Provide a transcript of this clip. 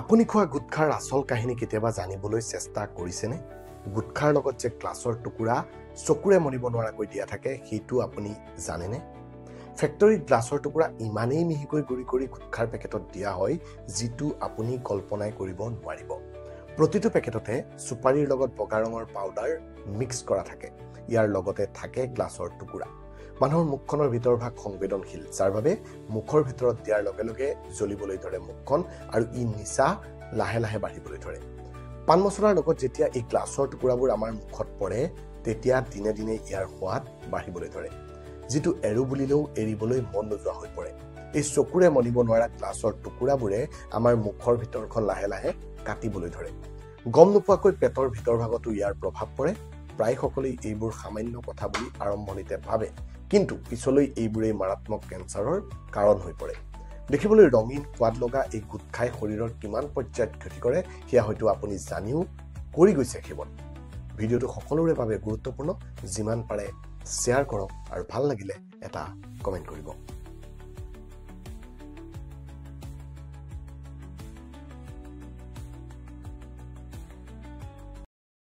আপুনি খোৱা গুটখাৰ আসল কাহিনী কেতিয়াবা জানিবলৈ চেষ্টা কৰিছেনে? গুটখাৰ লগত যে গ্লাছৰ টুকুৰা চকুৰে মনিব নোৱাৰাকৈ দিয়া থাকে সেইটো আপুনি জানেনে? ফেক্টৰীত গ্লাছৰ টুকুৰা ইমানেই মিহিকৈ গুৰি কৰি গুটখাৰ পেকেটত দিয়া হয় যিটো আপুনি কল্পনাই কৰিব নোৱাৰিব। প্ৰতিটো পেকেটতে চুপাৰীৰ লগত বগা ৰঙৰ পাউডাৰ মিক্স কৰা থাকে। ইয়াৰ লগতে থাকে গ্লাছৰ টুকুৰা। মানুহৰ মুখখনৰ ভিতৰভাগ সংবেদনশীল, যাৰ বাবে মুখৰ ভিতৰত দিয়াৰ লগে লগে জ্বলিবলৈ ধৰে মুখখন আৰু ই নিচা লাহে লাহে বাঢ়িবলৈ ধৰে। পান মছলাৰ লগত যেতিয়া এই গ্লাছৰ টুকুৰাবোৰ আমাৰ মুখত পৰে তেতিয়া দিনে দিনে ইয়াৰ সোৱাদ বাঢ়িবলৈ ধৰে, যিটো এৰো বুলিলেও এৰিবলৈ মন নোযোৱা হৈ পৰে। এই চকুৰে মনিব নোৱাৰা গ্লাছৰ টুকুৰাবোৰে আমাৰ মুখৰ ভিতৰখন লাহে লাহে কাটিবলৈ ধৰে। গম নোপোৱাকৈ পেটৰ ভিতৰভাগতো ইয়াৰ প্ৰভাৱ পৰে। প্ৰায় সকলেই এইবোৰ সামান্য কথা বুলি আৰম্ভণিতে ভাবে, কিন্তু পিছলৈ এইবোৰেই মাৰাত্মক কেঞ্চাৰৰ কাৰণ হৈ পৰে। দেখিবলৈ ৰঙীন সোৱাদ লগা এই গুটখাই শৰীৰৰ কিমান পৰ্যায়ত ক্ষতি কৰে সেয়া হয়তো আপুনি জানিও কৰি গৈছে সেৱন। ভিডিঅ'টো সকলোৰে বাবে গুৰুত্বপূৰ্ণ। যিমান পাৰে শ্বেয়াৰ কৰক আৰু ভাল লাগিলে এটা কমেণ্ট কৰিব।